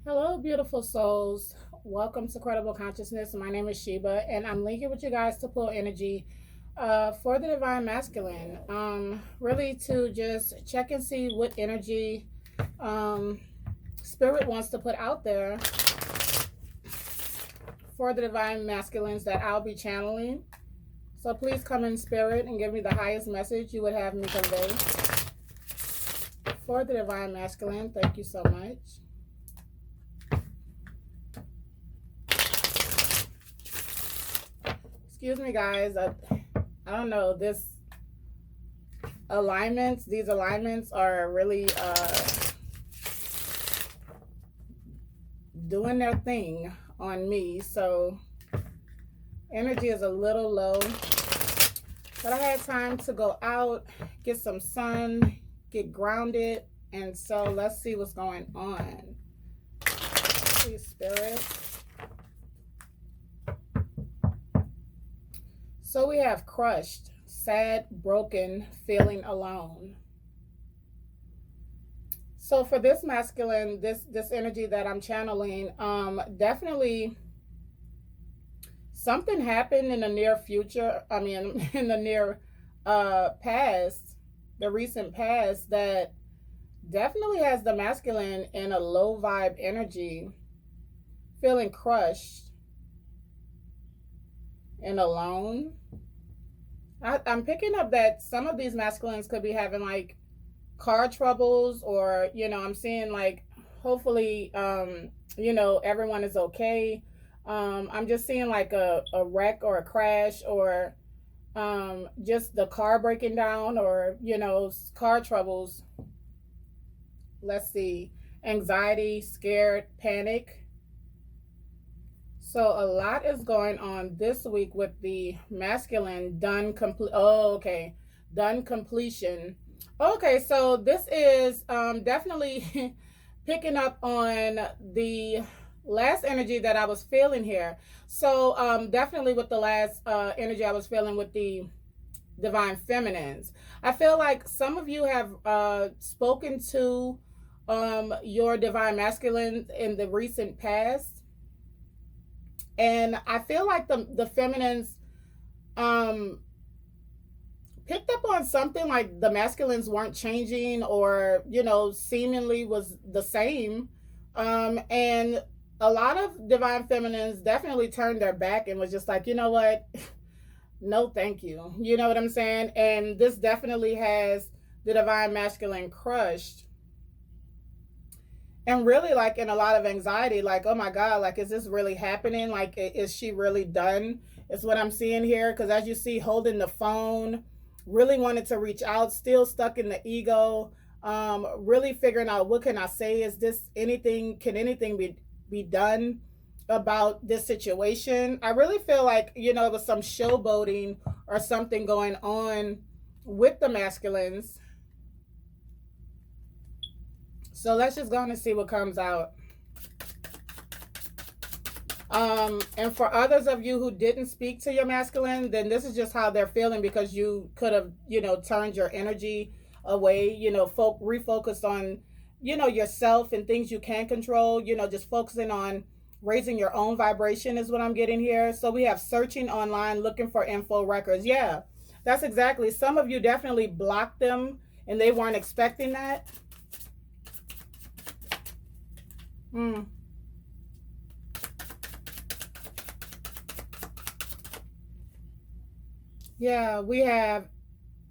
Hello, beautiful souls. Welcome to Credible Consciousness. My name is Sheba, and I'm linking with you guys to pull energy for the Divine Masculine. Really to just check and see what energy Spirit wants to put out there for the Divine Masculines that I'll be channeling. So please come in Spirit and give me the highest message you would have me convey for the Divine Masculine. Thank you so much. Excuse me, guys. I don't know. These alignments are really doing their thing on me. So energy is a little low. But I had time to go out, get some sun, get grounded. And so let's see what's going on. Please, Spirit. So we have crushed, sad, broken, feeling alone. So for this masculine, this energy that I'm channeling, definitely something happened in the near future. I mean, in the near past, the recent past, that definitely has the masculine in a low vibe energy, feeling crushed and alone. I'm picking up that some of these masculines could be having like car troubles, or I'm seeing like hopefully everyone is okay. I'm just seeing like a wreck or a crash, or just the car breaking down, or car troubles. Let's see. Anxiety, scared, panic. So a lot is going on this week with the masculine. Done completion. Okay, so this is definitely picking up on the last energy that I was feeling here. So definitely with the last energy I was feeling with the divine feminines. I feel like some of you have spoken to your divine masculine in the recent past, and I feel like the feminines picked up on something, like the masculines weren't changing, or seemingly was the same. And a lot of divine feminines definitely turned their back and was just like, you know what, no thank you, you know what I'm saying. And this definitely has the divine masculine crushed, and really like in a lot of anxiety, like, oh my god, like, is this really happening? Like, is she really done? Is what I'm seeing here. Because as you see, holding the phone, really wanted to reach out, still stuck in the ego, really figuring out, what can I say? Is this anything, can anything be done about this situation? I really feel like it was some showboating or something going on with the masculines. So let's just go on and see what comes out. And for others of you who didn't speak to your masculine, then this is just how they're feeling, because you could have, turned your energy away, refocused on, yourself and things you can control, just focusing on raising your own vibration is what I'm getting here. So we have searching online, looking for info records. Yeah, that's exactly. Some of you definitely blocked them and they weren't expecting that. Yeah, we have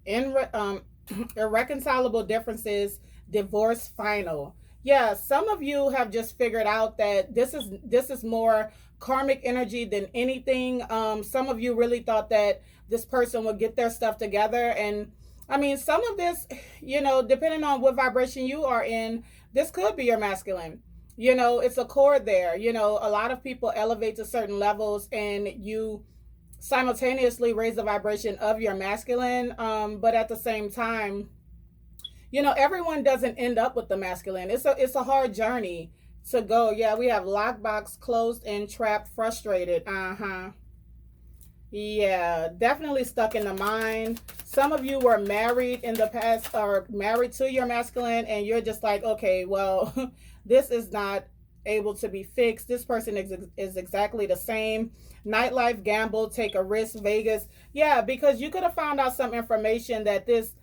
irreconcilable differences, divorce final. Yeah, some of you have just figured out that this is more karmic energy than anything. Some of you really thought that this person would get their stuff together, and I mean, some of this, depending on what vibration you are in, this could be your masculine. It's a cord there. A lot of people elevate to certain levels, and you simultaneously raise the vibration of your masculine, but at the same time, everyone doesn't end up with the masculine. It's a hard journey to go. Yeah, we have lockbox, closed and trapped, frustrated. Yeah, definitely stuck in the mind. Some of you were married in the past, or married to your masculine, and you're just like, okay, well, this is not able to be fixed. This person is exactly the same. Nightlife, gamble, take a risk, Vegas. Yeah, because you could have found out some information that this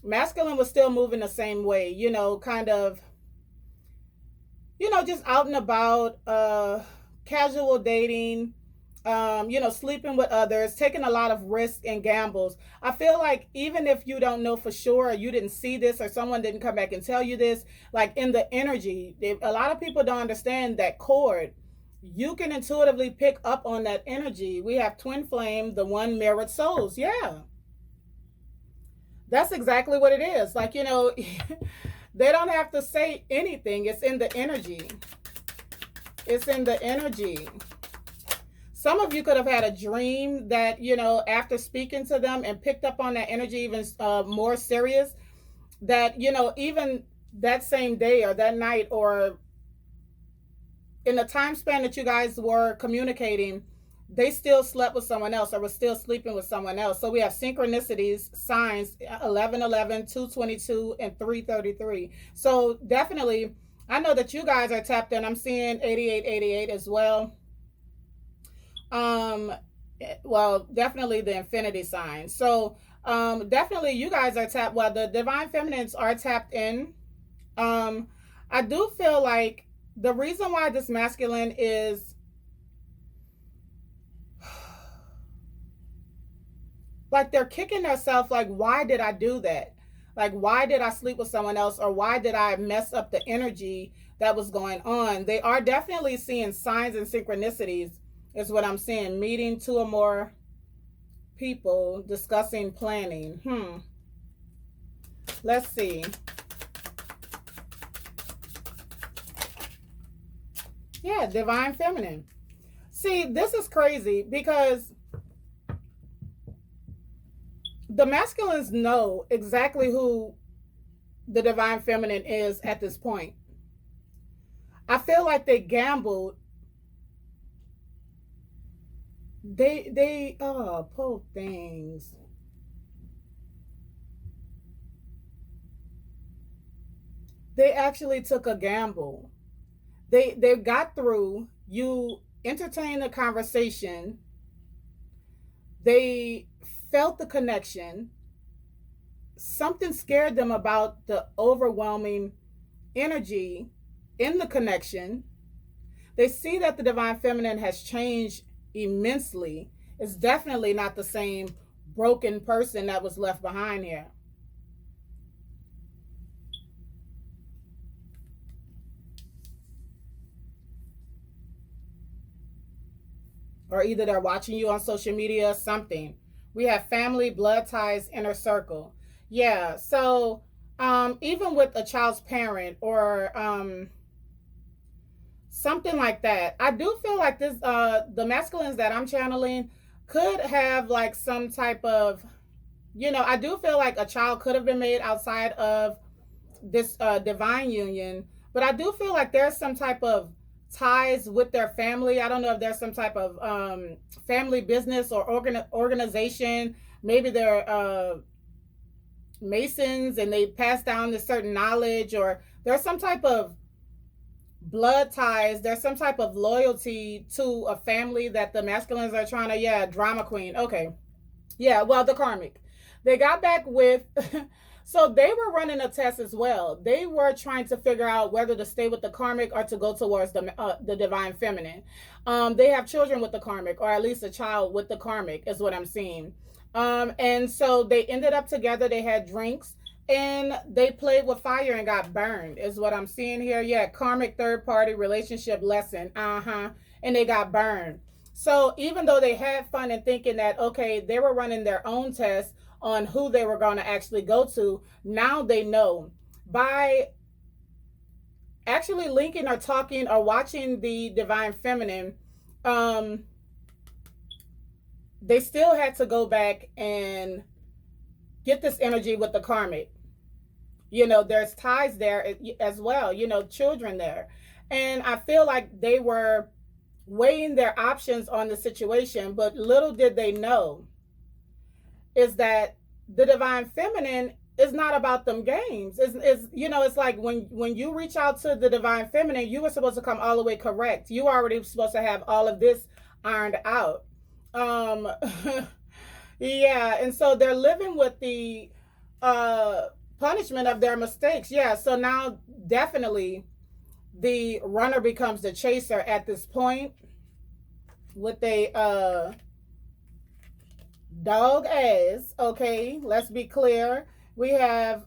masculine was still moving the same way, you know, kind of, you know, just out and about, casual dating, you know, sleeping with others, taking a lot of risks and gambles. I feel like even if you don't know for sure, or you didn't see this, or someone didn't come back and tell you this, like in the energy, a lot of people don't understand that chord. You can intuitively pick up on that energy. We have twin flame, the one mirrored souls. Yeah, that's exactly what it is. Like, you know, they don't have to say anything. It's in the energy. It's in the energy. Some of you could have had a dream that, you know, after speaking to them and picked up on that energy even more serious, that, you know, even that same day or that night or in the time span that you guys were communicating, they still slept with someone else or was still sleeping with someone else. So we have synchronicities, signs, 1111, 222, and 333. So definitely, I know that you guys are tapped in. I'm seeing 8888 as well. Well, definitely the infinity sign. So definitely you guys are tapped. Well, the divine feminines are tapped in. I do feel like the reason why this masculine is like they're kicking themselves, like, why did I do that? Like, why did I sleep with someone else, or why did I mess up the energy that was going on? They are definitely seeing signs and synchronicities, is what I'm seeing. Meeting two or more people, discussing, planning. Let's see. Yeah, divine feminine. See, this is crazy because the masculines know exactly who the divine feminine is at this point. I feel like they gambled. They oh, poor things. They actually took a gamble. They got through. You entertained the conversation. They felt the connection. Something scared them about the overwhelming energy in the connection. They see that the divine feminine has changed immensely. It's definitely not the same broken person that was left behind here. Or either they're watching you on social media, something. We have family, blood ties, inner circle. Yeah, so even with a child's parent or something like that, I do feel like this the masculines that I'm channeling could have like some type of, you know, I do feel like a child could have been made outside of this divine union, but I do feel like there's some type of ties with their family. I don't know if there's some type of family business or organization. Maybe they're masons and they pass down this certain knowledge, or there's some type of blood ties. There's some type of loyalty to a family that the masculines are trying to, yeah, drama queen. Okay. Yeah, well, the karmic. They got back with so they were running a test as well. They were trying to figure out whether to stay with the karmic or to go towards the divine feminine. They have children with the karmic, or at least a child with the karmic, is what I'm seeing. And so they ended up together. They had drinks and they played with fire and got burned, is what I'm seeing here. Yeah, karmic third party relationship lesson. And they got burned. So even though they had fun and thinking that, okay, they were running their own test on who they were going to actually go to, now they know by actually linking or talking or watching the divine feminine, they still had to go back and get this energy with the karmic. You know, there's ties there as well, you know, children there. And I feel like they were weighing their options on the situation, but little did they know is that the divine feminine it's not about them games. It's you know, it's like when you reach out to the divine feminine, you were supposed to come all the way correct. You already supposed to have all of this ironed out. Um yeah, and so they're living with the uh punishment of their mistakes. Yeah, so now definitely the runner becomes the chaser at this point with a dog ass. Okay, let's be clear. We have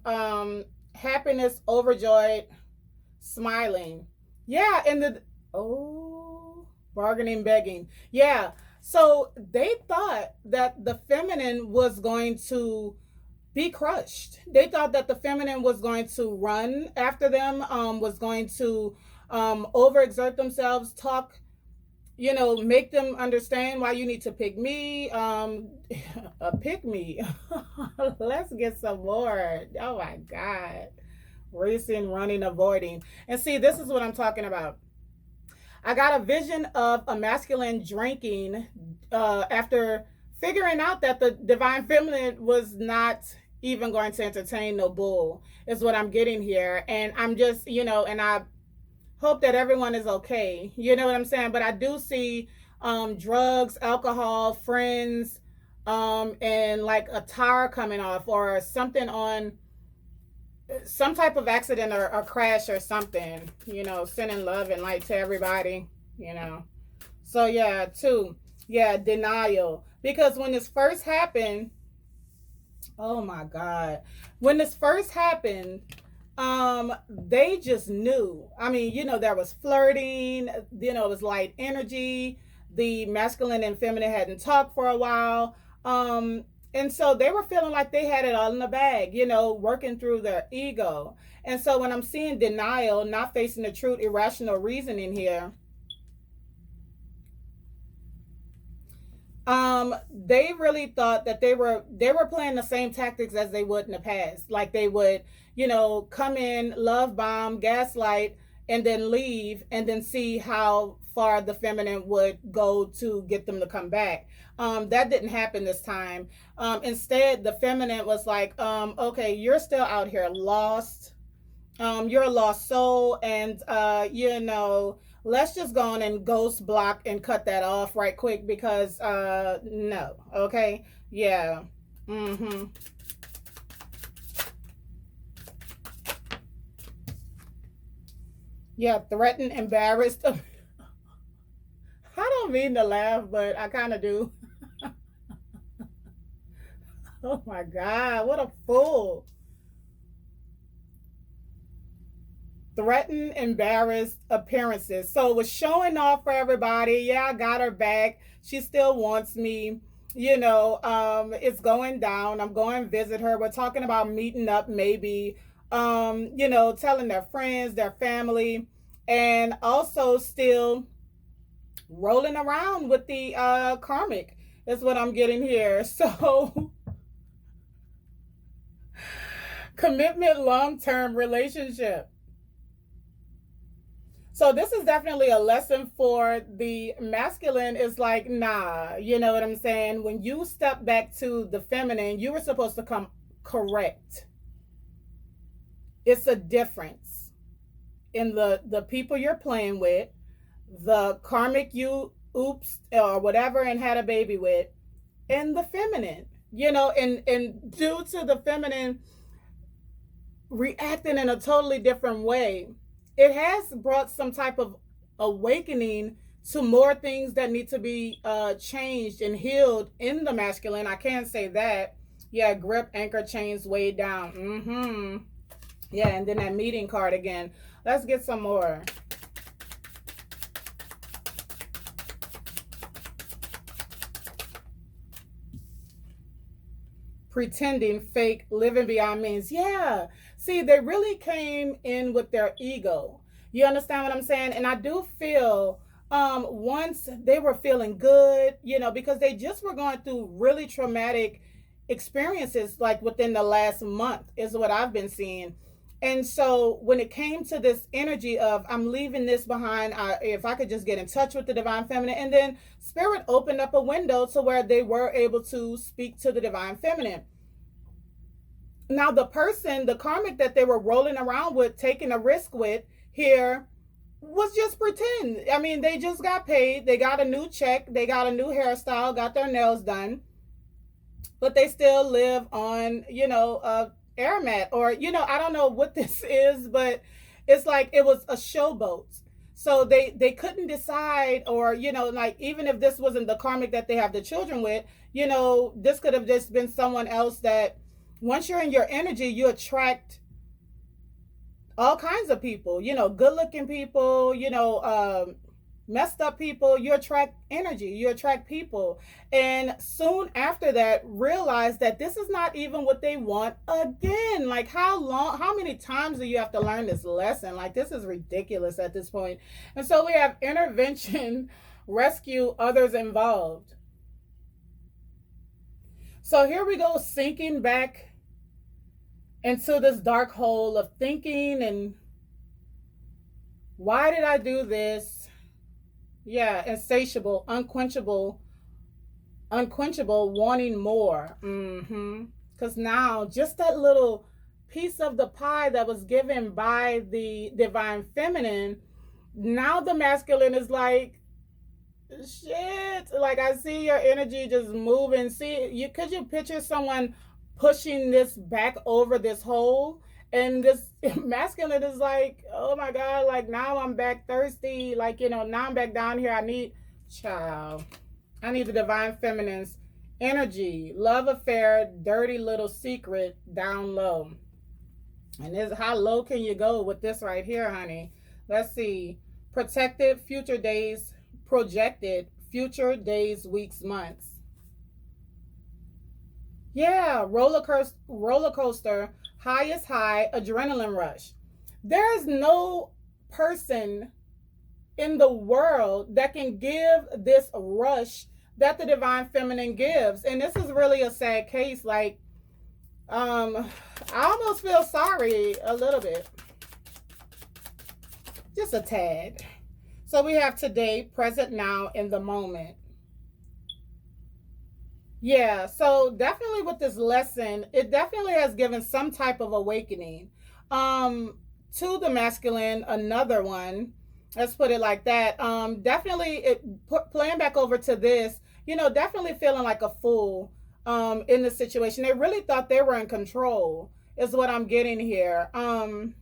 happiness, overjoyed, smiling. Yeah, and the oh, bargaining, begging. Yeah. So they thought that the feminine was going to be crushed. They thought that the feminine was going to run after them, was going to overexert themselves, talk, you know, make them understand why you need to pick me. Pick me. Let's get some more. Oh my God. Racing, running, avoiding. And see, this is what I'm talking about. I got a vision of a masculine drinking after figuring out that the divine feminine was not even going to entertain no bull, is what I'm getting here. And I'm just, you know, and I hope that everyone is okay. You know what I'm saying? But I do see drugs, alcohol, friends, and like a tire coming off or something on some type of accident or crash or something, you know, sending love and light to everybody, you know. So yeah, too. Yeah, denial. Because when this first happened, oh my God. When this first happened, they just knew. I mean, you know, there was flirting, you know, it was light energy. The masculine and feminine hadn't talked for a while. And so they were feeling like they had it all in the bag, you know, working through their ego. And so when I'm seeing denial, not facing the truth, irrational reasoning here, they really thought that they were playing the same tactics as they would in the past. Like they would, you know, come in, love bomb, gaslight, and then leave, and then see how far the feminine would go to get them to come back. That didn't happen this time. Instead, the feminine was like, okay, you're still out here lost. You're a lost soul, and you know, let's just go on and ghost block and cut that off right quick because no, okay, yeah, yeah, threatened, embarrassed. I don't mean to laugh, but I kind of do. Oh my God, what a fool! Threatened, embarrassed appearances. So it was showing off for everybody. Yeah, I got her back. She still wants me. You know, it's going down. I'm going to visit her. We're talking about meeting up maybe. You know, telling their friends, their family, and also still rolling around with the karmic. That's what I'm getting here. So commitment, long-term relationship. So this is definitely a lesson for the masculine. Is like, nah, you know what I'm saying? When you step back to the feminine, you were supposed to come correct. It's a difference in the people you're playing with, the karmic you oops or whatever and had a baby with, and the feminine. You know, and due to the feminine reacting in a totally different way, it has brought some type of awakening to more things that need to be changed and healed in the masculine. I can't say that. Yeah, grip, anchor, chains weighed down. Yeah, and then that meeting card again. Let's get some more. Pretending, fake, living beyond means. Yeah. See, they really came in with their ego. You understand what I'm saying? And I do feel once they were feeling good, you know, because they just were going through really traumatic experiences like within the last month is what I've been seeing. And so when it came to this energy of I'm leaving this behind, if I could just get in touch with the divine feminine, and then spirit opened up a window to where they were able to speak to the divine feminine. Now, the person, the karmic that they were rolling around with, taking a risk with here, was just pretend. I mean, they just got paid. They got a new check. They got a new hairstyle, got their nails done, but they still live on, air mat, or, I don't know what this is, but it's like it was a showboat. So they couldn't decide, or, like, even if this wasn't the karmic that they have the children with, this could have just been someone else that once you're in your energy, you attract all kinds of people, good looking people, messed up people. You attract energy, you attract people. And soon after that, realize that this is not even what they want again. Like, how many times do you have to learn this lesson? Like, this is ridiculous at this point. And so we have intervention, rescue, others involved. So here we go, sinking back into this dark hole of thinking and why did I do this? Yeah, insatiable, unquenchable, wanting more. Because now just that little piece of the pie that was given by the divine feminine, now the masculine is like, shit, like I see your energy just moving. Could you picture someone pushing this back over this hole, and this masculine is like, oh my god, like now I'm back thirsty, like, now I'm back down here. I need the divine feminine's energy, love affair, dirty little secret down low. And this, how low can you go with this right here, honey? Let's see. Protected future days, projected future days, weeks, months. Yeah, roller coaster, highest high, adrenaline rush. There is no person in the world that can give this rush that the divine feminine gives. And this is really a sad case. Like, I almost feel sorry a little bit. Just a tad. So we have today, present now, in the moment. Yeah, so definitely with this lesson, it definitely has given some type of awakening to the masculine, another one. Let's put it like that. Definitely playing back over to this, definitely feeling like a fool in the situation. They really thought they were in control, is what I'm getting here. I'm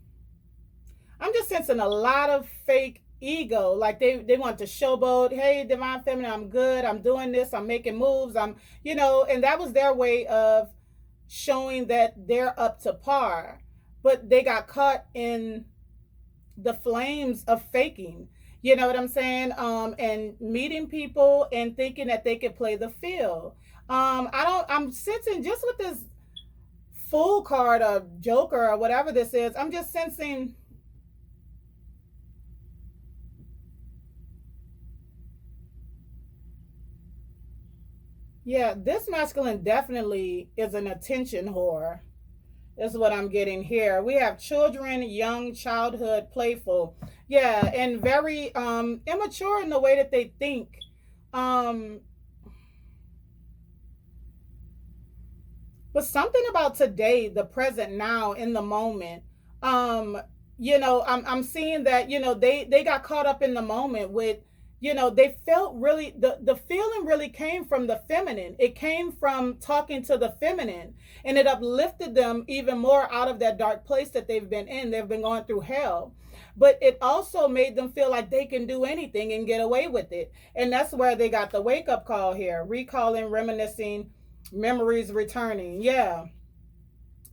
just sensing a lot of fake ego. Like they want to showboat. Hey, divine feminine, I'm good, I'm doing this, I'm making moves, and that was their way of showing that they're up to par. But they got caught in the flames of faking, you know what I'm saying? And meeting people and thinking that they could play the field. I'm sensing, just with this Fool card or Joker or whatever this is, I'm just sensing yeah, this masculine definitely is an attention whore. Is what I'm getting here. We have children, young, childhood, playful. Yeah, and very immature in the way that they think. But something about today, the present now, in the moment. I'm seeing that, they got caught up in the moment with, they felt really, the feeling really came from the feminine. It came from talking to the feminine, and it uplifted them even more out of that dark place that they've been in. They've been going through hell, but it also made them feel like they can do anything and get away with it. And that's where they got the wake up call here, recalling, reminiscing, memories returning. Yeah.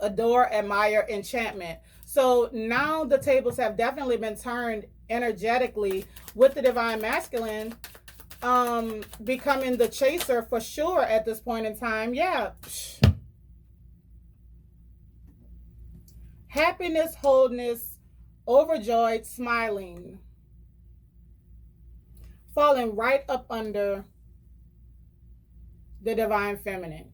Adore, admire, enchantment. So now the tables have definitely been turned energetically with the divine masculine becoming the chaser for sure at this point in time. Yeah. Happiness, wholeness, overjoyed, smiling, falling right up under the divine feminine.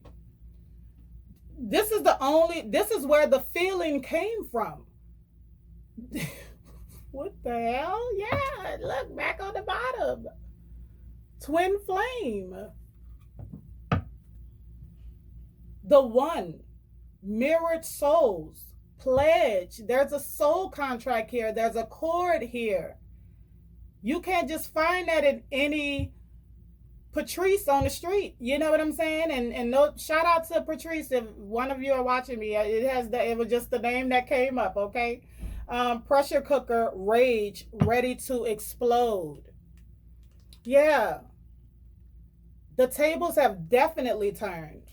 This is where the feeling came from. What the hell? Yeah, look back on the bottom. Twin flame. The one. Mirrored souls, pledge. There's a soul contract here. There's a cord here. You can't just find that in any Patrice on the street. You know what I'm saying? And no, shout out to Patrice if one of you are watching me. It was just the name that came up, okay? Pressure cooker, rage, ready to explode. Yeah. The tables have definitely turned.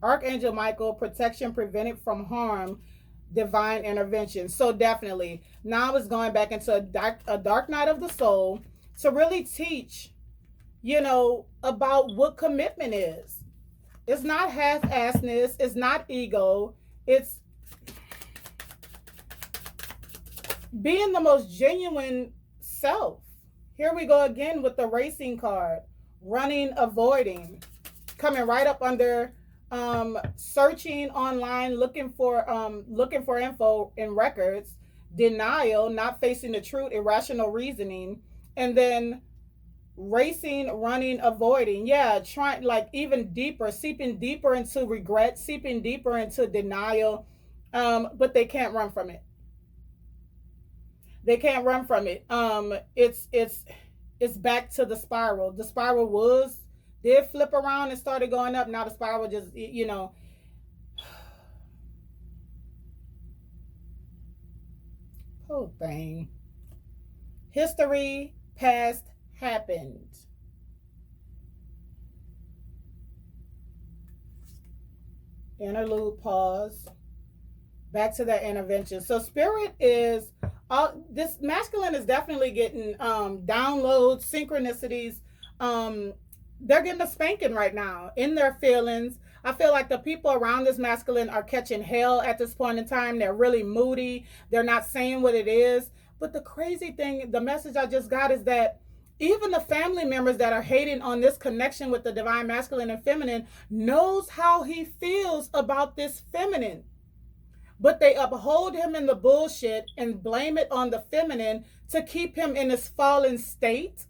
Archangel Michael, protection, prevented from harm, divine intervention. So definitely. Now it's going back into a dark night of the soul to really teach, about what commitment is. It's not half-assedness. It's not ego. It's being the most genuine self. Here we go again with the racing card. Running, avoiding. Coming right up under searching online, looking for info in records. Denial, not facing the truth, irrational reasoning. And then racing, running, avoiding. Yeah, trying like even deeper, seeping deeper into regret, seeping deeper into denial. But they can't run from it. They can't run from it. It's back to the spiral. The spiral did flip around and started going up. Now the spiral just, whole thing. History, past, happened. Interlude, pause. Back to that intervention. So spirit is, this masculine is definitely getting downloads, synchronicities. They're getting a spanking right now in their feelings. I feel like the people around this masculine are catching hell at this point in time. They're really moody. They're not saying what it is. But the crazy thing, the message I just got is that even the family members that are hating on this connection with the divine masculine and feminine knows how he feels about this feminine. But they uphold him in the bullshit and blame it on the feminine to keep him in his fallen state.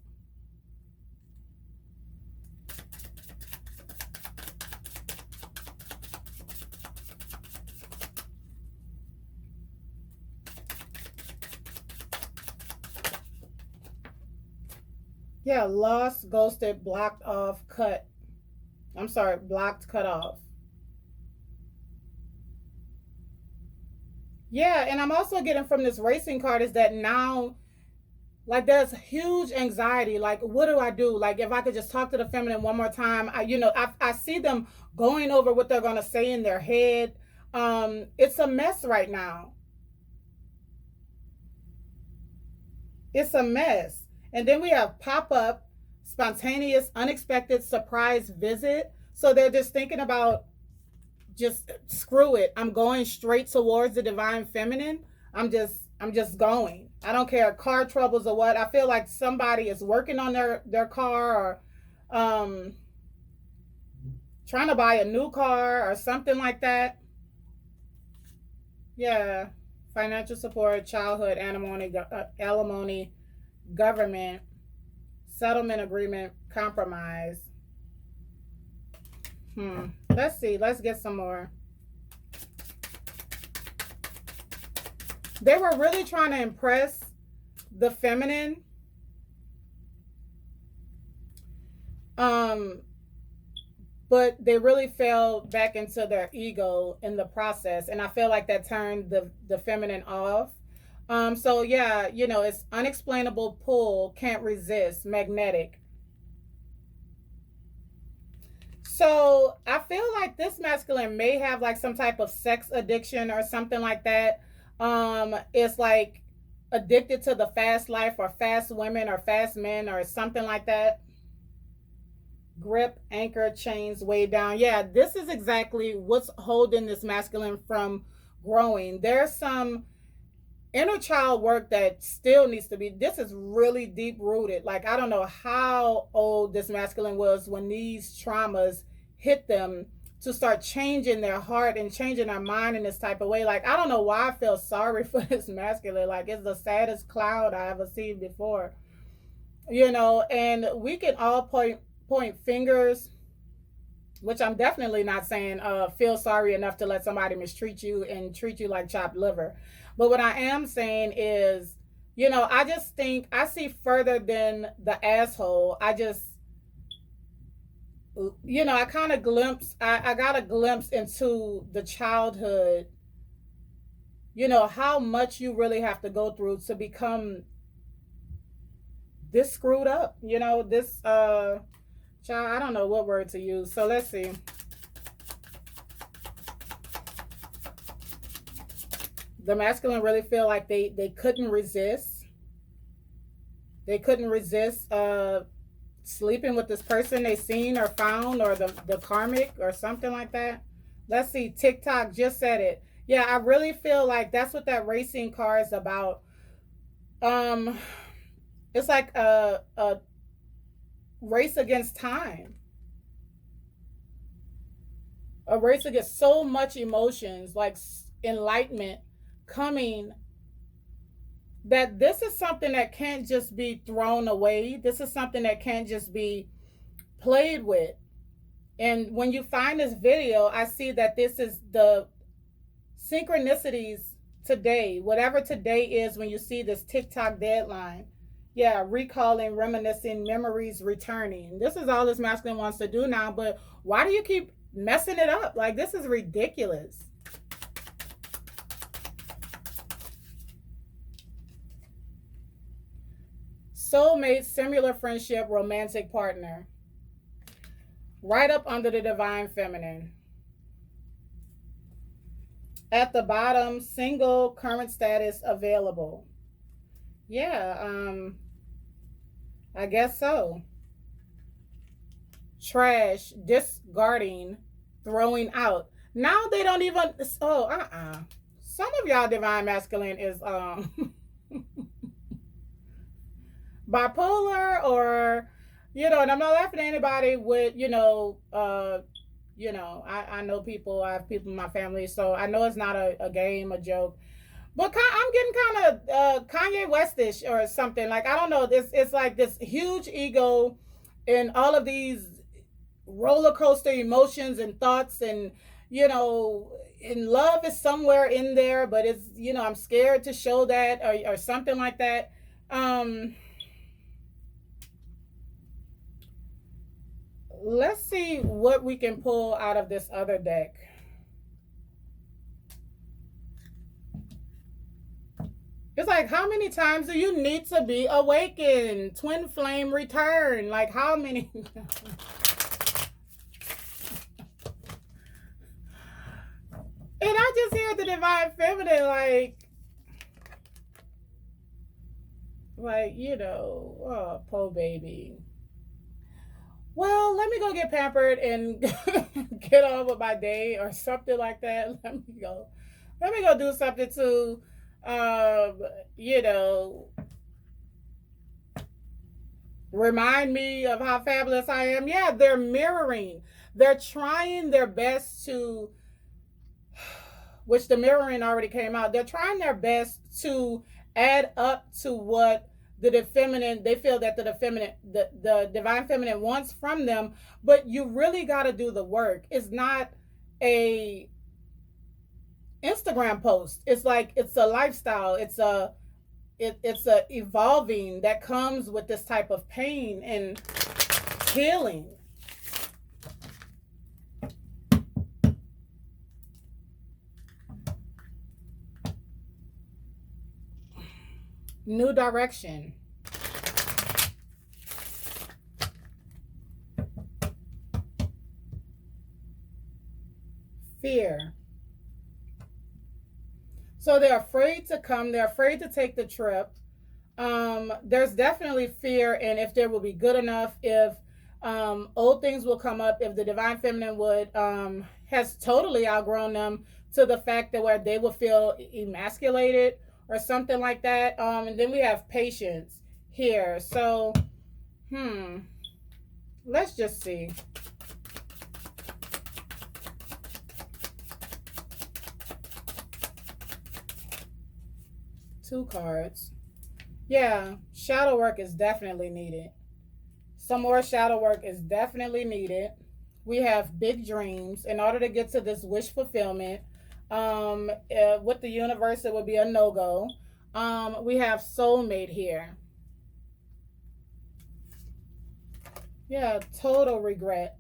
Yeah, lost, ghosted, blocked off, cut. I'm sorry, blocked, cut off. Yeah, and I'm also getting from this racing card is that now, like, there's huge anxiety. Like, what do I do? Like, if I could just talk to the feminine one more time, I see them going over what they're gonna say in their head. It's a mess right now. It's a mess. And then we have pop up, spontaneous, unexpected surprise visit. So they're just thinking about, just screw it. I'm going straight towards the divine feminine. I'm just going. I don't care car troubles or what. I feel like somebody is working on their car or trying to buy a new car or something like that. Yeah. Financial support, childhood, alimony, government, settlement agreement, compromise. Let's see. Let's get some more. They were really trying to impress the feminine. But they really fell back into their ego in the process. And I feel like that turned the feminine off. So yeah, it's unexplainable pull, can't resist, magnetic. So I feel like this masculine may have like some type of sex addiction or something like that. It's like addicted to the fast life or fast women or fast men or something like that. Grip, anchor, chains, way down. Yeah, this is exactly what's holding this masculine from growing. There's some inner child work that still needs to be, this is really deep rooted. Like, I don't know how old this masculine was when these traumas hit them to start changing their heart and changing their mind in this type of way. Like, I don't know why I feel sorry for this masculine. Like, it's the saddest cloud I ever seen before. And we can all point fingers which I'm definitely not saying feel sorry enough to let somebody mistreat you and treat you like chopped liver. But what I am saying is, I just think I see further than the asshole. I kind of I got a glimpse into the childhood, how much you really have to go through to become this screwed up, this, child, I don't know what word to use. So let's see. The masculine really feel like they couldn't resist. They couldn't resist sleeping with this person they seen or found, or the karmic or something like that. Let's see. TikTok just said it. Yeah, I really feel like that's what that racing car is about. It's like a race against time. A race against so much emotions, like enlightenment coming, that this is something that can't just be thrown away. This is something that can't just be played with. And when you find this video, I see that this is the synchronicities today, whatever today is, when you see this TikTok deadline. Yeah, recalling, reminiscing, memories returning. This is all this masculine wants to do now, but why do you keep messing it up? Like, this is ridiculous. Soulmate, similar friendship, romantic partner. Right up under the divine feminine. At the bottom, single, current status available. Yeah, I guess so. Trash, discarding, throwing out. Now they don't even, some of y'all divine masculine is bipolar, or and I'm not laughing at anybody with I know people, I have people in my family, so I know it's not a game, a joke, but I'm getting kind of Kanye Westish or something. Like, I don't know, it's like this huge ego and all of these roller coaster emotions and thoughts, and and love is somewhere in there, but it's I'm scared to show that, or something like that. Let's see what we can pull out of this other deck. It's like, how many times do you need to be awakened? Twin flame return. Like, how many? And I just hear the divine feminine, oh, poor baby. Well, let me go get pampered and get on with my day or something like that. Let me go do something to, remind me of how fabulous I am. Yeah, they're mirroring. They're trying their best to, which the mirroring already came out. They're trying their best to add up to what the feminine, they feel that the divine feminine wants from them, but you really got to do the work. It's not a Instagram post. It's like, it's a lifestyle. It's a evolving that comes with this type of pain and healing. New direction. Fear. So they're afraid to come. They're afraid to take the trip. There's definitely fear, and if there will be good enough, if old things will come up, if the divine feminine would has totally outgrown them to the fact that where they will feel emasculated or something like that. And then we have patience here. So, let's just see. Two cards. Yeah, shadow work is definitely needed. Some more shadow work is definitely needed. We have big dreams. In order to get to this wish fulfillment, with the universe, it would be a no-go. We have soulmate here. Yeah, total regret.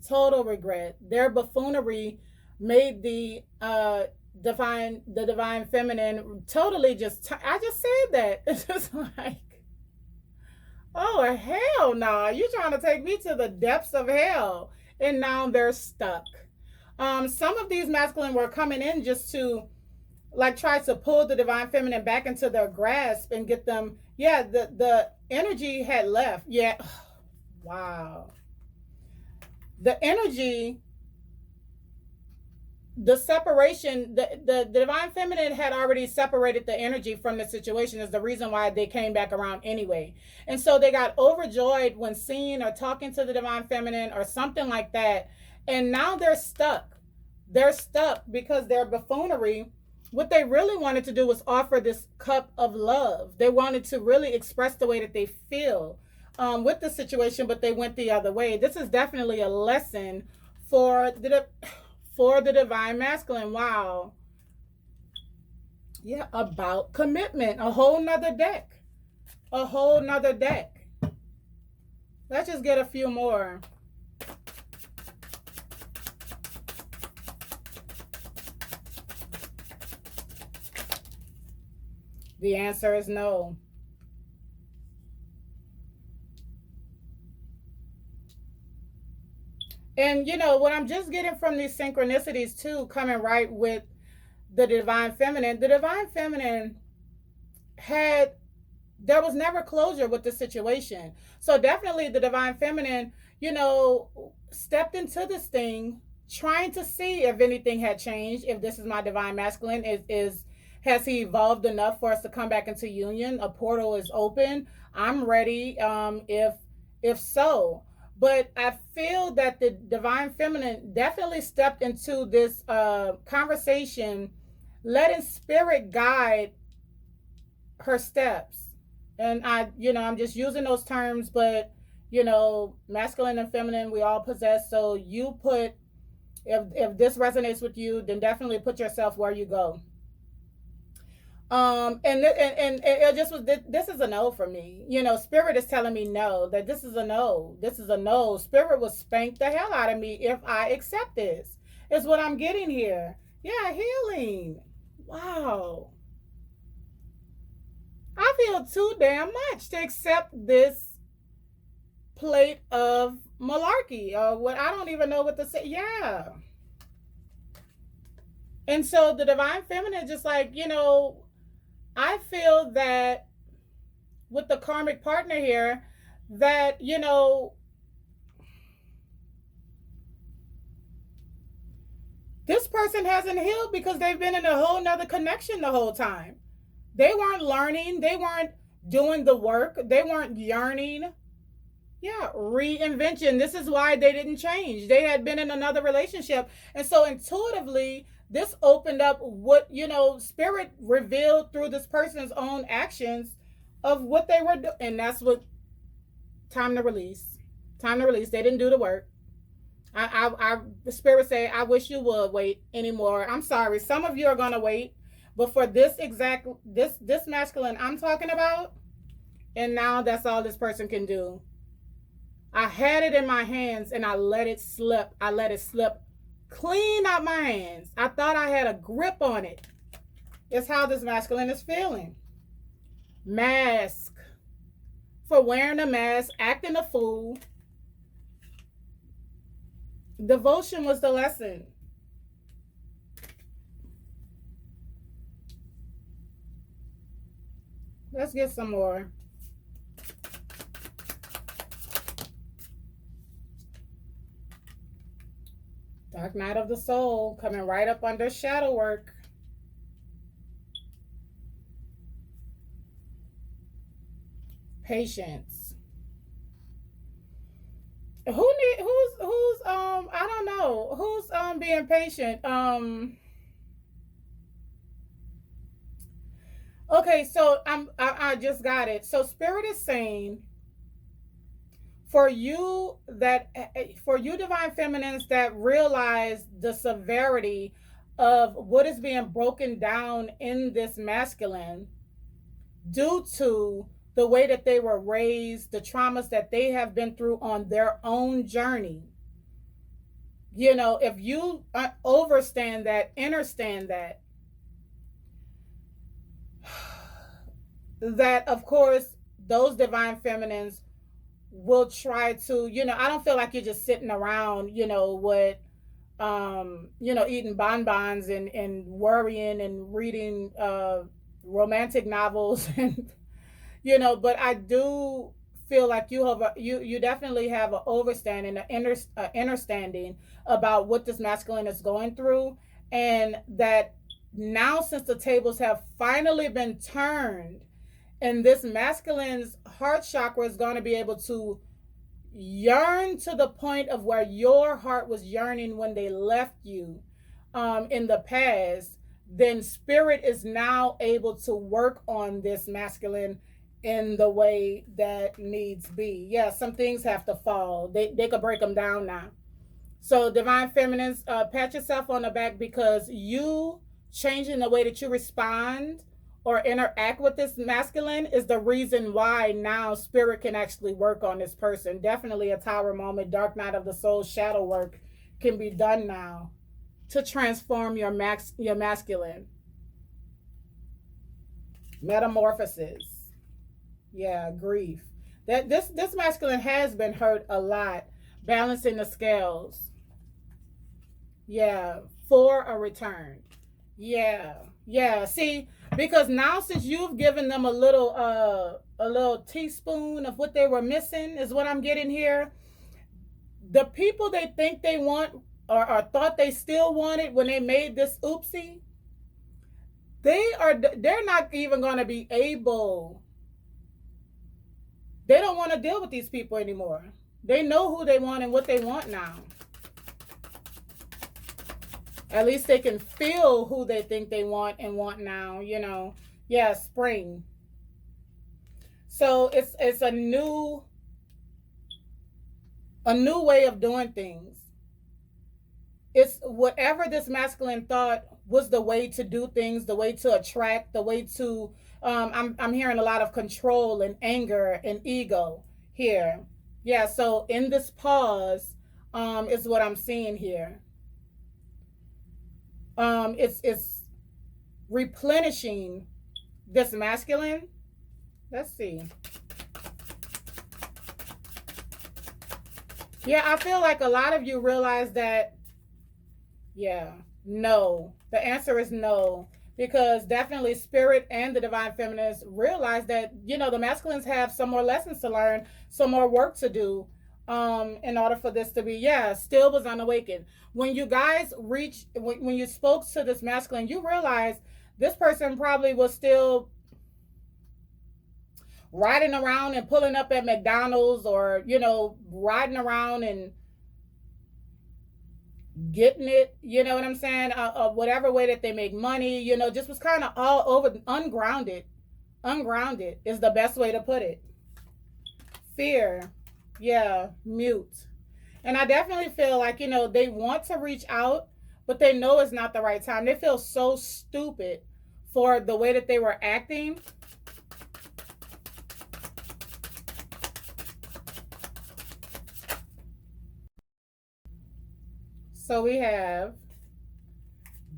Total regret. Their buffoonery made the divine feminine totally I just said that. It's just like, oh hell no, you trying to take me to the depths of hell. And now they're stuck. Some of these masculine were coming in just to like try to pull the divine feminine back into their grasp and get them. Yeah, the energy had left. Yeah. Wow. The energy, the separation, the divine feminine had already separated the energy from the situation, is the reason why they came back around anyway. And so they got overjoyed when seeing or talking to the divine feminine or something like that. And now they're stuck. They're stuck because their buffoonery, what they really wanted to do was offer this cup of love. They wanted to really express the way that they feel with the situation, but they went the other way. This is definitely a lesson for the divine masculine. Wow. Yeah, about commitment. A whole nother deck. A whole nother deck. Let's just get a few more. The answer is no. And you know what I'm just getting from these synchronicities too, coming right with the divine feminine. The divine feminine had, there was never closure with the situation. So definitely the divine feminine, you know, stepped into this thing trying to see if anything had changed. If this is my divine masculine, is has he evolved enough for us to come back into union? A portal is open. I'm ready. If so. But I feel that the divine feminine definitely stepped into this conversation, letting spirit guide her steps. And I'm just using those terms, but masculine and feminine, we all possess. So you put, if this resonates with you, then definitely put yourself where you go. And it just was, this is a no for me. Spirit is telling me no, that this is a no. This is a no. Spirit will spank the hell out of me if I accept this. Is what I'm getting here. Yeah, healing. Wow. I feel too damn much to accept this plate of malarkey, or what, I don't even know what to say. Yeah. And so the divine feminine, just like, I feel that with the karmic partner here, that, this person hasn't healed because they've been in a whole nother connection the whole time. They weren't learning. They weren't doing the work. They weren't yearning. Yeah, reinvention. This is why they didn't change. They had been in another relationship. And so intuitively, this opened up what, spirit revealed through this person's own actions of what they were doing. And that's what, time to release. Time to release. They didn't do the work. The spirit say, I wish you would wait anymore. I'm sorry. Some of you are going to wait. But for this masculine I'm talking about, and now that's all this person can do. I had it in my hands and I let it slip. I let it slip clean out my hands. I thought I had a grip on it. It's how this masculine is feeling. Mask. For wearing a mask, acting a fool. Devotion was the lesson. Let's get some more. Dark night of the soul, coming right up under shadow work. Patience. Who's I don't know. Who's being patient? Okay, so I just got it. So spirit is saying, For you that for you divine feminines that realize the severity of what is being broken down in this masculine due to the way that they were raised, the traumas that they have been through on their own journey. You know, if you understand that, that of course those divine feminines will try to, you know, I don't feel like you're just sitting around, you know, with you know, eating bonbons and worrying and reading romantic novels and you know, but I do feel like you definitely have an understanding, understanding about what this masculine is going through, and that now since the tables have finally been turned, and this masculine's heart chakra is going to be able to yearn to the point of where your heart was yearning when they left you in the past, then spirit is now able to work on this masculine in the way that needs be. Yeah, some things have to fall. They could break them down now. So divine feminines, pat yourself on the back, because you changing the way that you respond or interact with this masculine is the reason why now spirit can actually work on this person. Definitely a tower moment, dark night of the soul, shadow work can be done now to transform your masculine. Metamorphosis. Yeah, grief. That this masculine has been hurt a lot, balancing the scales. Yeah, for a return. Yeah. Yeah, see, because now since you've given them a little teaspoon of what they were missing is what I'm getting here. The people they think they want, or thought they still wanted when they made this oopsie, they're not even going to be able. They don't want to deal with these people anymore. They know who they want and what they want now. At least they can feel who they think they want and want now, you know. Yeah, spring. So it's a new way of doing things. It's whatever this masculine thought was the way to do things, the way to attract, the way to I'm hearing a lot of control and anger and ego here. Yeah, so in this pause is what I'm seeing here. It's replenishing this masculine. Let's see. Yeah, I feel like a lot of you realize that, yeah, no. The answer is no. Because definitely spirit and the divine feminines realize that, you know, the masculines have some more lessons to learn, some more work to do in order for this to be, yeah, still was unawakened. When you guys reach, when you spoke to this masculine, you realize this person probably was still riding around and pulling up at McDonald's, or, you know, riding around and getting it, you know what I'm saying, whatever way that they make money, you know, just was kind of all over, ungrounded is the best way to put it. Fear. Yeah, mute. And I definitely feel like, you know, they want to reach out, but they know it's not the right time. They feel so stupid for the way that they were acting. So we have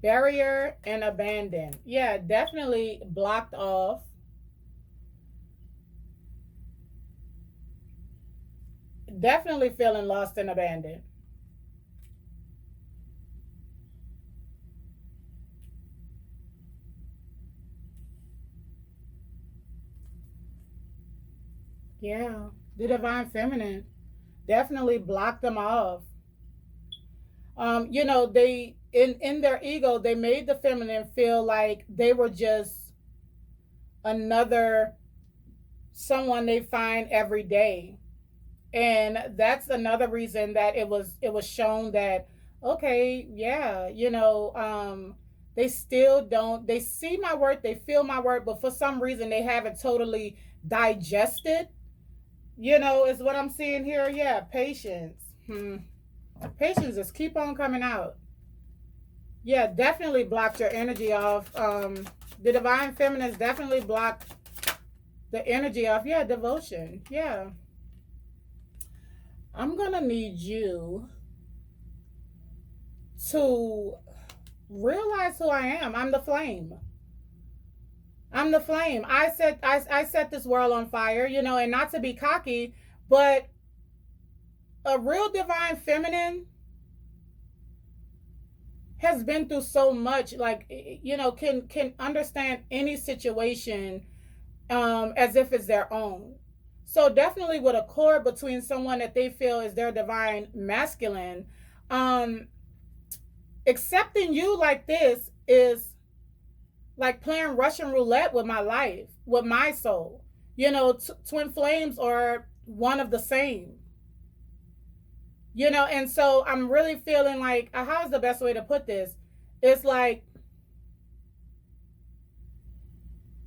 barrier and abandon. Yeah, definitely blocked off. Definitely feeling lost and abandoned. Yeah, the divine feminine definitely blocked them off. You know, they in their ego, they made the feminine feel like they were just another someone they find every day. And that's another reason that it was shown that, okay, yeah, you know, they still don't, they see my work, they feel my work, but for some reason they haven't totally digested You know, is what I'm seeing here. Yeah, patience. Patience just keep on coming out. Yeah, definitely blocked your energy off. The divine feminines definitely blocked the energy off. Yeah, devotion. Yeah. I'm gonna need you to realize who I am. I'm the flame. I'm the flame. I set this world on fire, you know, and not to be cocky, but a real divine feminine has been through so much, like, you know, can understand any situation as if it's their own. So definitely with a cord between someone that they feel is their divine masculine, um, accepting you like this is like playing Russian roulette with my life, with my soul. You know, twin flames are one of the same. You know, and so I'm really feeling like, how's the best way to put this? It's like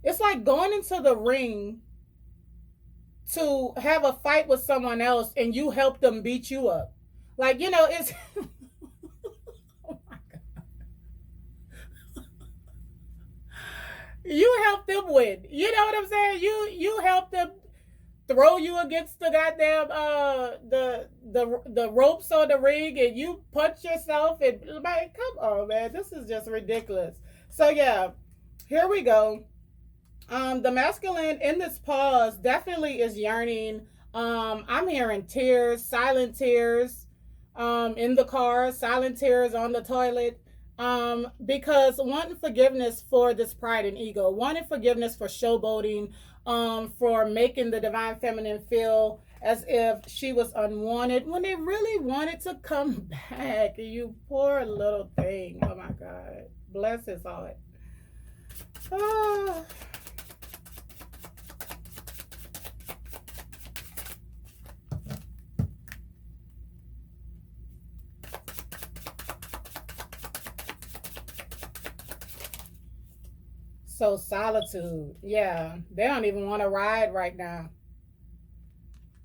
it's like going into the ring to have a fight with someone else and you help them beat you up. Like, you know, it's oh my God. You help them win. You know what I'm saying? You help them throw you against the goddamn the ropes on the ring and you punch yourself and like, come on, man, this is just ridiculous. So yeah, here we go. The masculine in this pause definitely is yearning. I'm hearing tears, silent tears, in the car, silent tears on the toilet. Because wanting forgiveness for this pride and ego, wanting forgiveness for showboating, for making the divine feminine feel as if she was unwanted when they really wanted to come back. You poor little thing. Oh my God. Bless his heart. Ah. So solitude. Yeah. They don't even want to ride right now.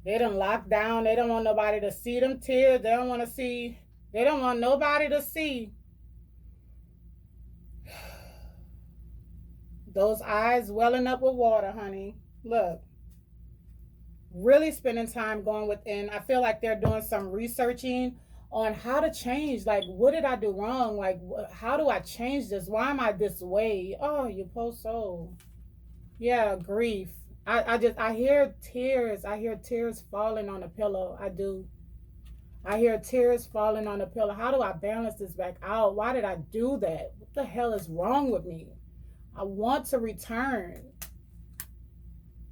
They done locked down. They don't want nobody to see them tears. They don't want nobody to see those eyes welling up with water, honey. Look, really spending time going within. I feel like they're doing some researching on how to change. Like, what did I do wrong? Like, how do I change this? Why am I this way? Oh, you poor soul. Yeah, grief. I hear tears. I hear tears falling on the pillow. I do. I hear tears falling on the pillow. How do I balance this back out? Why did I do that? What the hell is wrong with me? I want to return.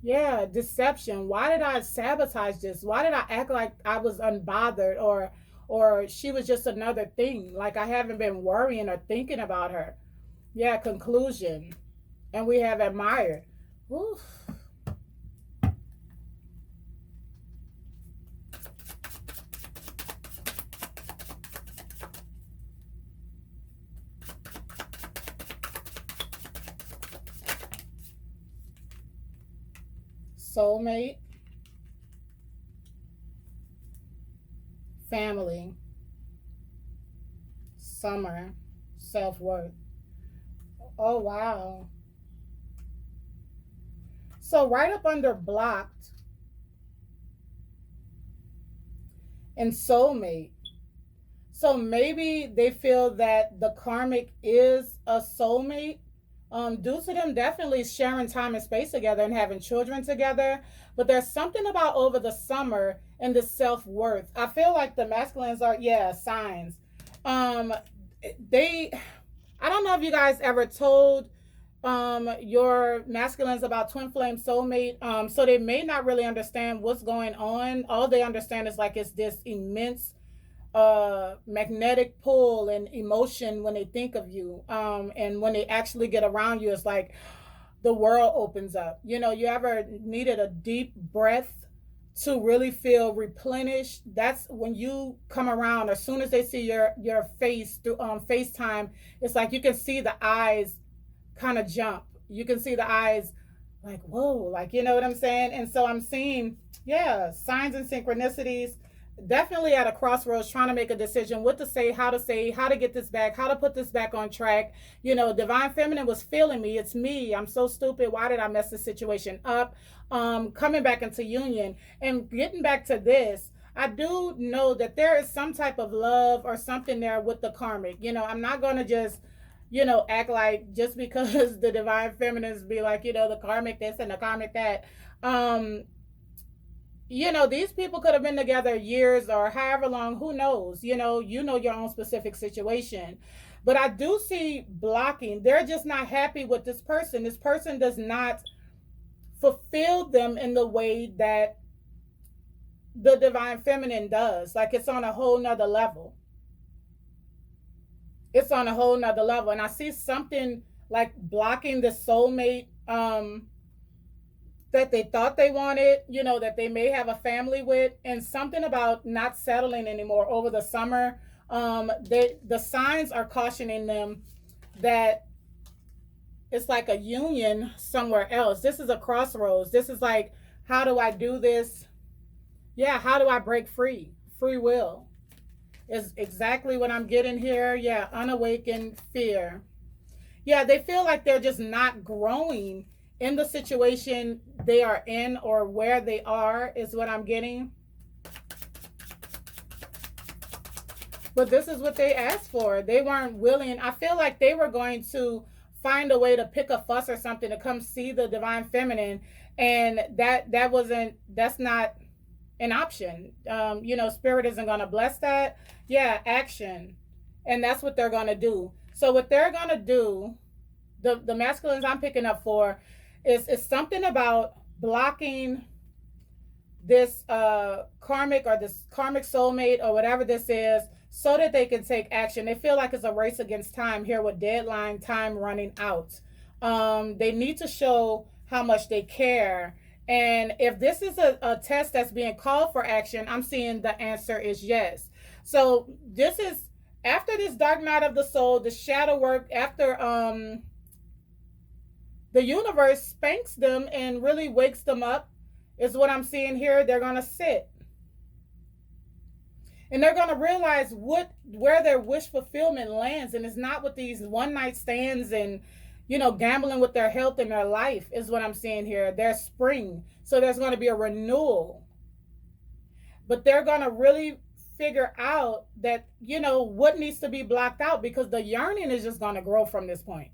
Yeah, deception. Why did I sabotage this? Why did I act like I was unbothered or she was just another thing? Like I haven't been worrying or thinking about her. Yeah, conclusion. And we have admired. Oof. Soulmate, family, summer, self-worth. Oh wow. So right up under blocked and soulmate. So maybe they feel that the karmic is a soulmate, due to them definitely sharing time and space together and having children together. But there's something about over the summer and the self-worth. I feel like the masculines are, yeah, signs. Um, they, I don't know if you guys ever told your masculines about twin flame soulmate. So they may not really understand what's going on. All they understand is like it's this immense magnetic pull and emotion when they think of you, and when they actually get around you, it's like the world opens up. You know, you ever needed a deep breath to really feel replenished? That's when you come around. As soon as they see your face through FaceTime, it's like you can see the eyes kind of jump. You can see the eyes like, whoa, like, you know what I'm saying? And so I'm seeing Yeah, signs and synchronicities. Definitely at a crossroads, trying to make a decision what to say, how to get this back, how to put this back on track. You know, Divine Feminine was feeling me. It's me. I'm so stupid. Why did I mess this situation up? Coming back into union and getting back to this. I do know that there is some type of love or something there with the karmic. You know, I'm not going to just, act like just because the divine feminines be like, the karmic this and the karmic that. Um, these people could have been together years or however long, who knows? You know your own specific situation. But I do see blocking. They're just not happy with this person. This person does not fulfill them in the way that the divine feminine does. Like it's on a whole nother level. It's on a whole nother level. And I see something like blocking the soulmate that they thought they wanted, that they may have a family with, and something about not settling anymore over the summer. The signs are cautioning them that it's like a union somewhere else. This is a crossroads. This is like, how do I do this? Yeah, how do I break free? Free will is exactly what I'm getting here. Yeah, unawakened fear. Yeah, they feel like they're just not growing in the situation they are in or where they are, is what I'm getting. But this is what they asked for. They weren't willing. I feel like they were going to find a way to pick a fuss or something to come see the divine feminine, and that's not an option. Spirit isn't going to bless that. Yeah, action. And that's what they're going to do. So what they're going to do, the masculines I'm picking up for, is something about blocking this karmic or this karmic soulmate or whatever this is, so that they can take action. They feel like it's a race against time here with deadline time running out. They need to show how much they care. And if this is a test that's being called for action, I'm seeing the answer is yes. So this is after this dark night of the soul, the shadow work, after the universe spanks them and really wakes them up, is what I'm seeing here. They're going to sit. And they're going to realize where their wish fulfillment lands. And it's not with these one night stands and, gambling with their health and their life, is what I'm seeing here. There's spring. So there's going to be a renewal. But they're going to really figure out that, what needs to be blocked out, because the yearning is just going to grow from this point.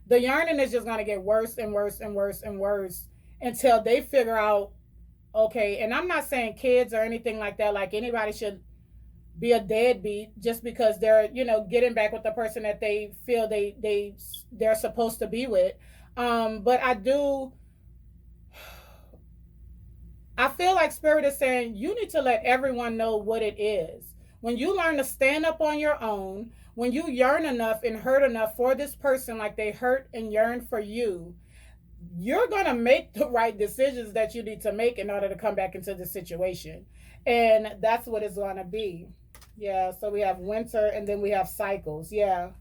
The yearning is just going to get worse and worse and worse and worse until they figure out, okay, and I'm not saying kids or anything like that, like anybody should be a deadbeat just because they're, getting back with the person that they feel they're supposed to be with. But I feel like Spirit is saying you need to let everyone know what it is. When you learn to stand up on your own, when you yearn enough and hurt enough for this person like they hurt and yearn for you, you're going to make the right decisions that you need to make in order to come back into the situation. And that's what it's going to be. Yeah, so we have winter and then we have cycles. Yeah.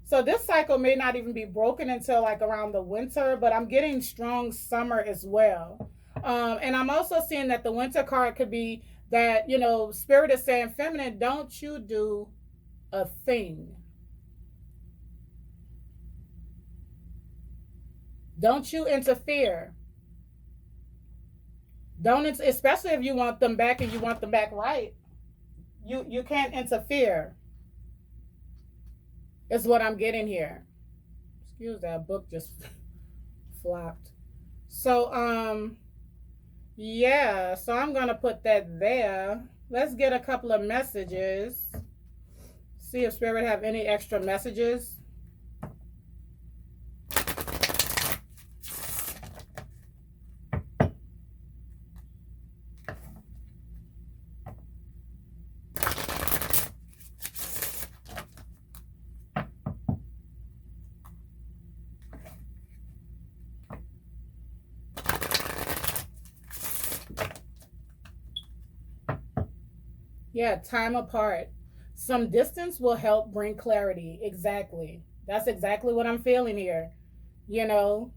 So this cycle may not even be broken until like around the winter, but I'm getting strong summer as well. And I'm also seeing that the winter card could be that, Spirit is saying, feminine, don't you do a thing. Don't you interfere. Don't, especially if you want them back and you want them back right. You can't interfere. Is what I'm getting here. Excuse that book just flopped. So yeah, so I'm gonna put that there. Let's get a couple of messages. See if Spirit have any extra messages. Yeah, time apart. Some distance will help bring clarity. Exactly. That's exactly what I'm feeling here. You know,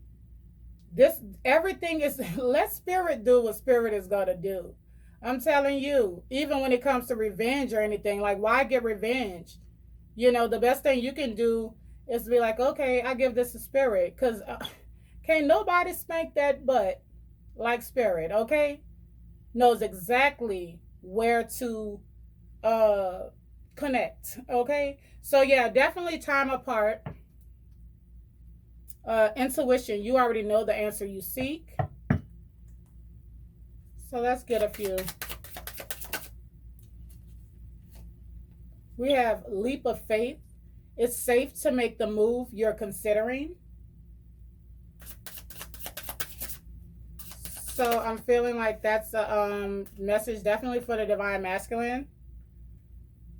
This everything is let spirit do what spirit is gonna do. I'm telling you, even when it comes to revenge or anything, like why get revenge? The best thing you can do is be like, okay, I give this to spirit, because can't nobody spank that butt like spirit. Okay, knows exactly where to uh connect. Okay, so yeah, definitely time apart. Intuition, you already know the answer you seek. So let's get a few. We have leap of faith. It's safe to make the move you're considering. So I'm feeling like that's a message definitely for the divine masculine.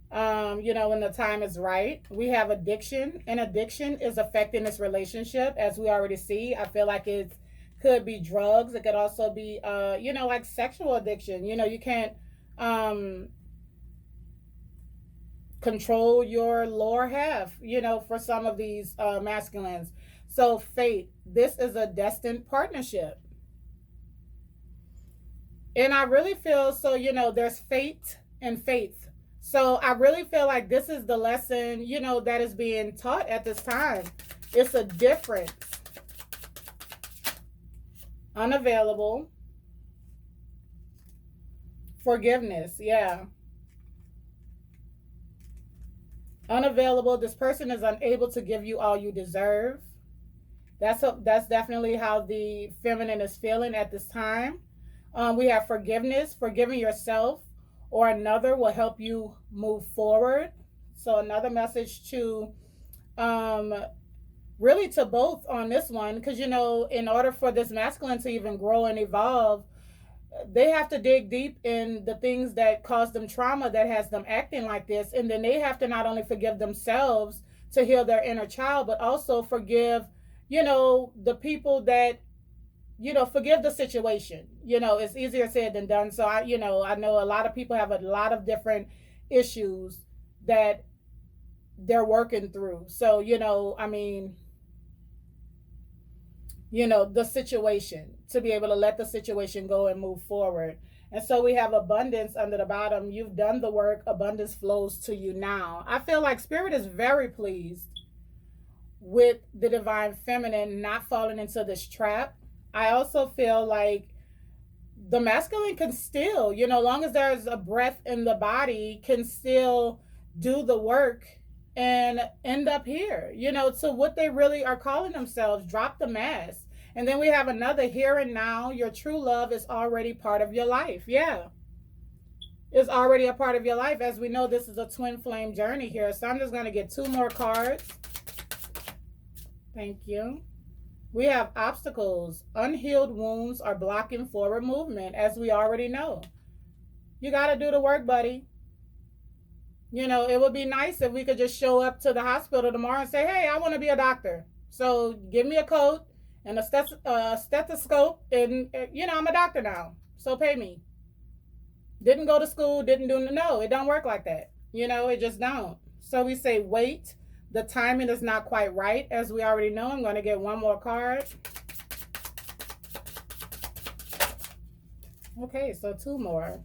When the time is right. We have addiction, and addiction is affecting this relationship, as we already see. I feel like it could be drugs. It could also be, like sexual addiction. You can't control your lower half, for some of these masculines. So fate, this is a destined partnership. And I really feel, so, there's fate and faith. So I really feel like this is the lesson, that is being taught at this time. It's a difference. Unavailable. Forgiveness, yeah. Unavailable. This person is unable to give you all you deserve. That's definitely how the feminine is feeling at this time. We have forgiveness. Forgiving yourself or another will help you move forward. So another message to really to both on this one, because in order for this masculine to even grow and evolve, they have to dig deep in the things that caused them trauma, that has them acting like this. And then they have to not only forgive themselves to heal their inner child, but also forgive, the people that, forgive the situation. It's easier said than done. So I know a lot of people have a lot of different issues that they're working through. So, the situation, to be able to let the situation go and move forward. And so we have abundance under the bottom. You've done the work. Abundance flows to you now. I feel like spirit is very pleased with the divine feminine not falling into this trap. I also feel like the masculine can still, long as there's a breath in the body, can still do the work and end up here, to what they really are calling themselves. Drop the mask. And then we have another here and now. Your true love is already part of your life. Yeah. It's already a part of your life. As we know, this is a twin flame journey here. So I'm just going to get 2 more cards. Thank you. We have obstacles. Unhealed wounds are blocking forward movement, as we already know. You got to do the work, buddy. It would be nice if we could just show up to the hospital tomorrow and say, hey, I want to be a doctor. So give me a coat and a stethoscope, and, I'm a doctor now. So pay me. Didn't go to school, no, it don't work like that. It just don't. So we say, wait. The timing is not quite right, as we already know. I'm going to get 1 more card. Okay, so 2 more.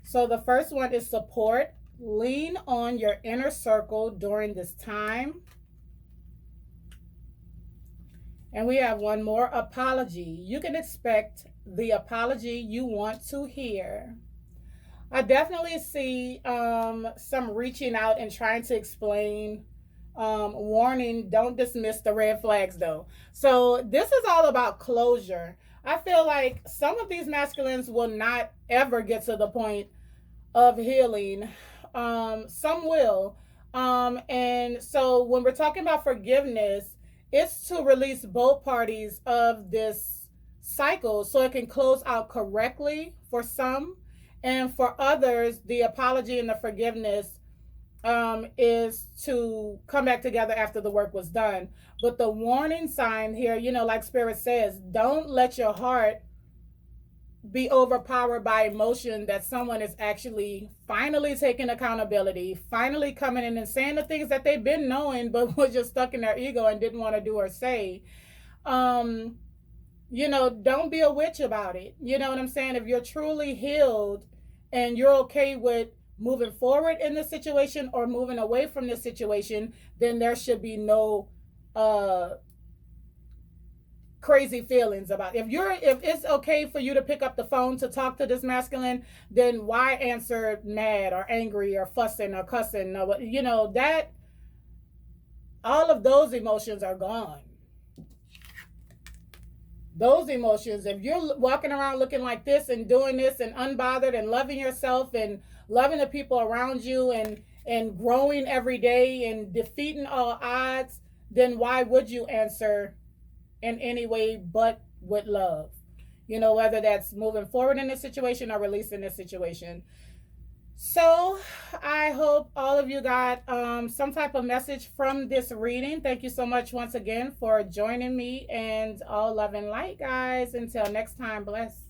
So the first one is support. Lean on your inner circle during this time. And we have 1 more, apology. You can expect the apology you want to hear. I definitely see some reaching out and trying to explain. Warning, don't dismiss the red flags, though. So this is all about closure. I feel like some of these masculines will not ever get to the point of healing. Some will. And so when we're talking about forgiveness, it's to release both parties of this cycle so it can close out correctly for some. And for others, the apology and the forgiveness is to come back together after the work was done. But the warning sign here, like Spirit says, don't let your heart be overpowered by emotion that someone is actually finally taking accountability, finally coming in and saying the things that they've been knowing, but were just stuck in their ego and didn't want to do or say. You know, don't be a witch about it. You know what I'm saying? If you're truly healed and you're okay with moving forward in this situation or moving away from this situation, then there should be no crazy feelings about it. If it's okay for you to pick up the phone to talk to this masculine, then why answer mad or angry or fussing or cussing or, you know, that all of those emotions are gone. Those emotions, if you're walking around looking like this and doing this and unbothered and loving yourself and loving the people around you and growing every day and defeating all odds, then why would you answer in any way but with love? You know, whether that's moving forward in this situation or releasing this situation. So I hope all of you got some type of message from this reading. Thank you so much once again for joining me, and all love and light, guys. Until next time, bless.